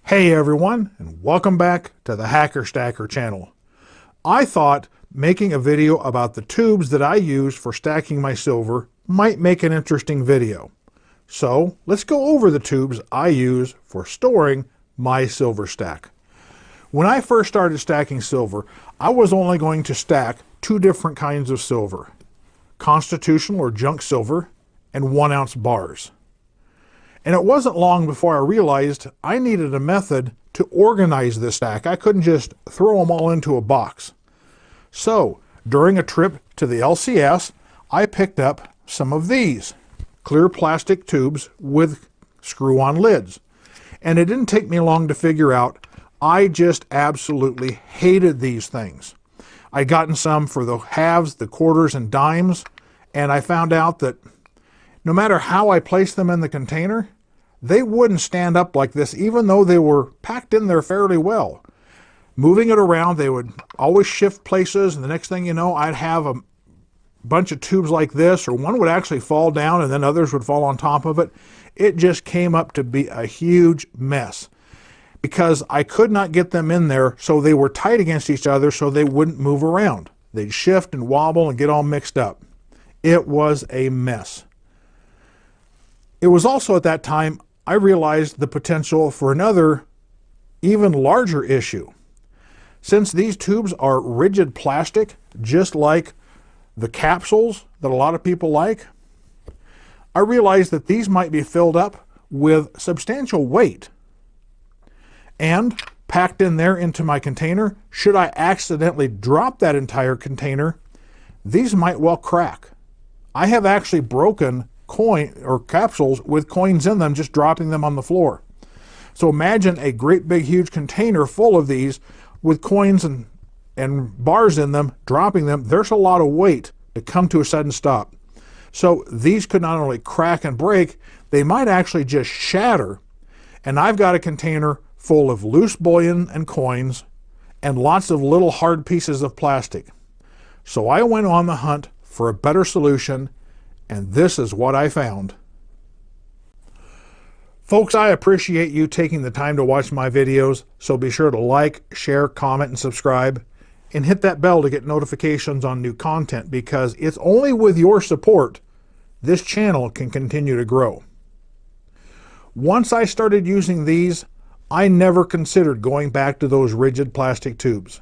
Hey everyone, and welcome back to the Hacker Stacker channel. I thought making a video about the tubes that I use for stacking my silver might make an interesting video. So let's go over the tubes I use for storing my silver stack. When I first started stacking silver, I was only going to stack two different kinds of silver: constitutional or junk silver and 1-ounce bars. And it wasn't long before I realized I needed a method to organize this stack. I couldn't just throw them all into a box. So during a trip to the LCS, I picked up some of these clear plastic tubes with screw-on lids. And it didn't take me long to figure out I just absolutely hated these things. I'd gotten some for the halves, the quarters, and dimes, and I found out that no matter how I placed them in the container, they wouldn't stand up like this, even though they were packed in there fairly well. Moving it around, they would always shift places, and the next thing you know, I'd have a bunch of tubes like this, or one would actually fall down and then others would fall on top of it. It just came up to be a huge mess because I could not get them in there so they were tight against each other so they wouldn't move around. They'd shift and wobble and get all mixed up. It was a mess. It was also at that time I realized the potential for another, even larger issue. Since these tubes are rigid plastic, just like the capsules that a lot of people like, I realized that these might be filled up with substantial weight. And packed in there into my container, should I accidentally drop that entire container, these might well crack. I have actually broken coin or capsules with coins in them, just dropping them on the floor. So imagine a great big huge container full of these with coins and bars in them, dropping them. There's a lot of weight to come to a sudden stop. So these could not only crack and break, they might actually just shatter. And I've got a container full of loose bullion and coins and lots of little hard pieces of plastic. So I went on the hunt for a better solution, and this is what I found. Folks, I appreciate you taking the time to watch my videos, so be sure to like, share, comment, and subscribe, and hit that bell to get notifications on new content, because it's only with your support this channel can continue to grow. Once I started using these, I never considered going back to those rigid plastic tubes.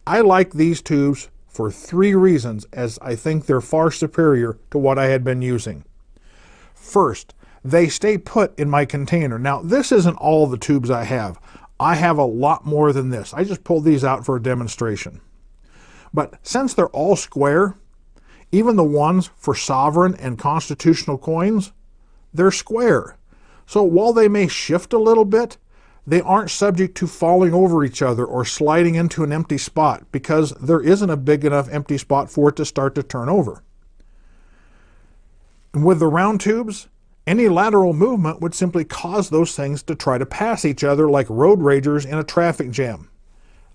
I like these tubes for 3 reasons, as I think they're far superior to what I had been using. First, they stay put in my container. Now, this isn't all the tubes I have. I have a lot more than this. I just pulled these out for a demonstration. But since they're all square, even the ones for sovereign and constitutional coins, they're square. So while they may shift a little bit, they aren't subject to falling over each other or sliding into an empty spot, because there isn't a big enough empty spot for it to start to turn over. And with the round tubes, any lateral movement would simply cause those things to try to pass each other like road ragers in a traffic jam.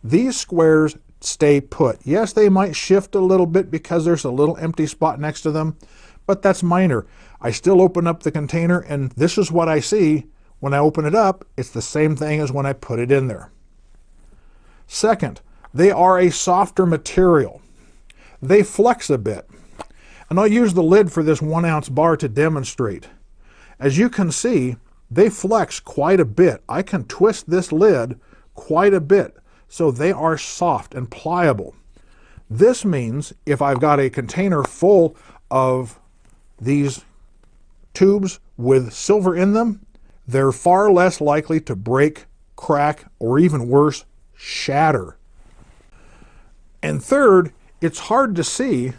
These squares stay put. Yes, they might shift a little bit because there's a little empty spot next to them, but that's minor. I still open up the container, and this is what I see. When I open it up, it's the same thing as when I put it in there. Second, they are a softer material. They flex a bit. And I'll use the lid for this 1-ounce bar to demonstrate. As you can see, they flex quite a bit. I can twist this lid quite a bit, so they are soft and pliable. This means if I've got a container full of these tubes with silver in them, they're far less likely to break, crack, or even worse, shatter. And third, it's hard to see,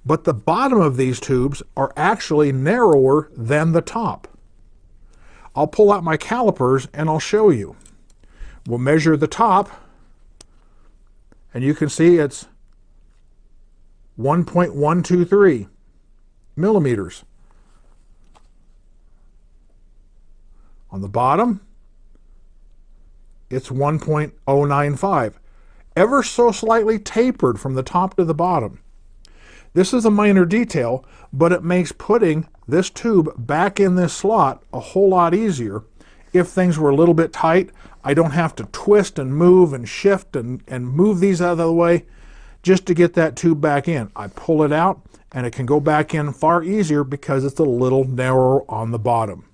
but the bottom of these tubes are actually narrower than the top. I'll pull out my calipers and I'll show you. We'll measure the top, and you can see it's 1.123 millimeters. On the bottom, it's 1.095, ever so slightly tapered from the top to the bottom. This is a minor detail, but it makes putting this tube back in this slot a whole lot easier, if things were a little bit tight, I don't have to twist and move and shift and move these out of the way just to get that tube back in. I pull it out and it can go back in far easier because it's a little narrower on the bottom.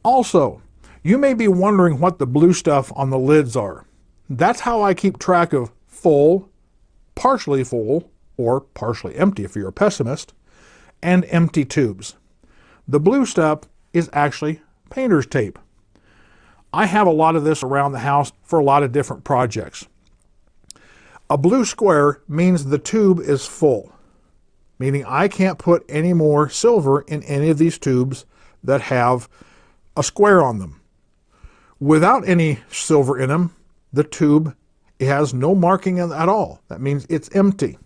Also, you may be wondering what the blue stuff on the lids are. That's how I keep track of full, partially full, or partially empty if you're a pessimist, and empty tubes. The blue stuff is actually painter's tape. I have a lot of this around the house for a lot of different projects. A blue square means the tube is full, meaning I can't put any more silver in any of these tubes that have a square on them. Without any silver in them, the tube has no marking at all. That means it's empty.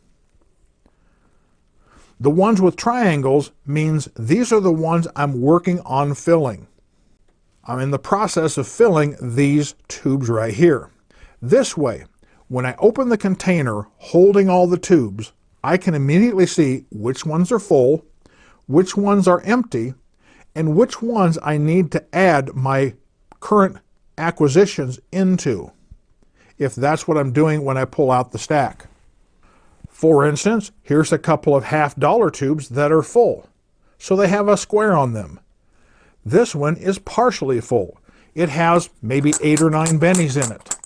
The ones with triangles means these are the ones I'm working on filling. I'm in the process of filling these tubes right here. This way, when I open the container holding all the tubes, I can immediately see which ones are full, which ones are empty, and which ones I need to add my current acquisitions into, if that's what I'm doing when I pull out the stack. For instance, here's a couple of $half tubes that are full, so they have a square on them. This one is partially full. It has maybe 8 or 9 bennies in it.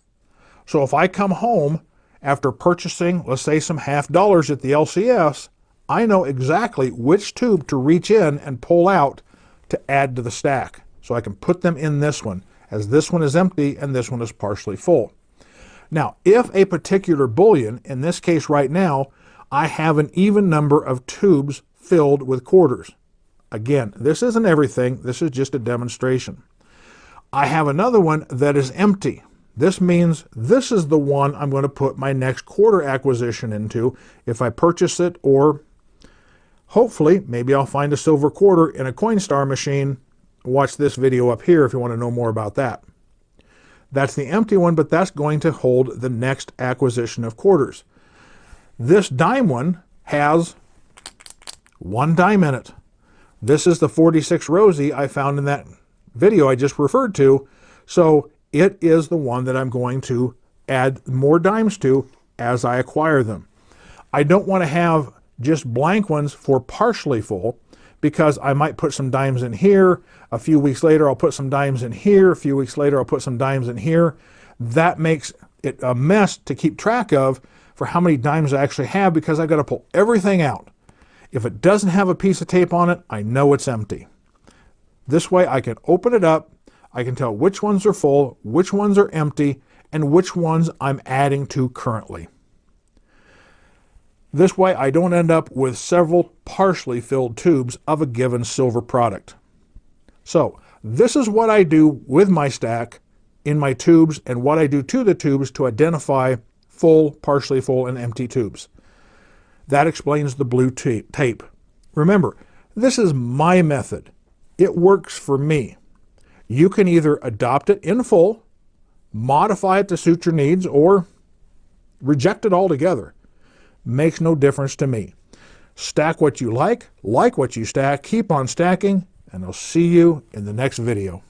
So if I come home after purchasing, let's say, some $half at the LCS, I know exactly which tube to reach in and pull out to add to the stack. So I can put them in this one, as this one is empty and this one is partially full. Now, if a particular bullion, in this case right now, I have an even number of tubes filled with quarters. Again, this isn't everything, this is just a demonstration. I have another one that is empty. This means this is the one I'm going to put my next quarter acquisition into if I purchase it, or hopefully, maybe I'll find a silver quarter in a Coinstar machine. Watch this video up here if you want to know more about that. That's the empty one, but that's going to hold the next acquisition of quarters. This dime one has 1 dime in it. This is the 46 Rosie I found in that video I just referred to, so it is the one that I'm going to add more dimes to as I acquire them. I don't want to have just blank ones for partially full, because I might put some dimes in here, a few weeks later I'll put some dimes in here, a few weeks later I'll put some dimes in here. That makes it a mess to keep track of for how many dimes I actually have, because I've got to pull everything out. If it doesn't have a piece of tape on it, I know it's empty. This way I can open it up, I can tell which ones are full, which ones are empty, and which ones I'm adding to currently. This way I don't end up with several partially filled tubes of a given silver product. So this is what I do with my stack in my tubes, and what I do to the tubes to identify full, partially full, and empty tubes. That explains the blue tape. Remember, this is my method. It works for me. You can either adopt it in full, modify it to suit your needs, or reject it altogether. Makes no difference to me. Stack what you like what you stack, keep on stacking, and I'll see you in the next video.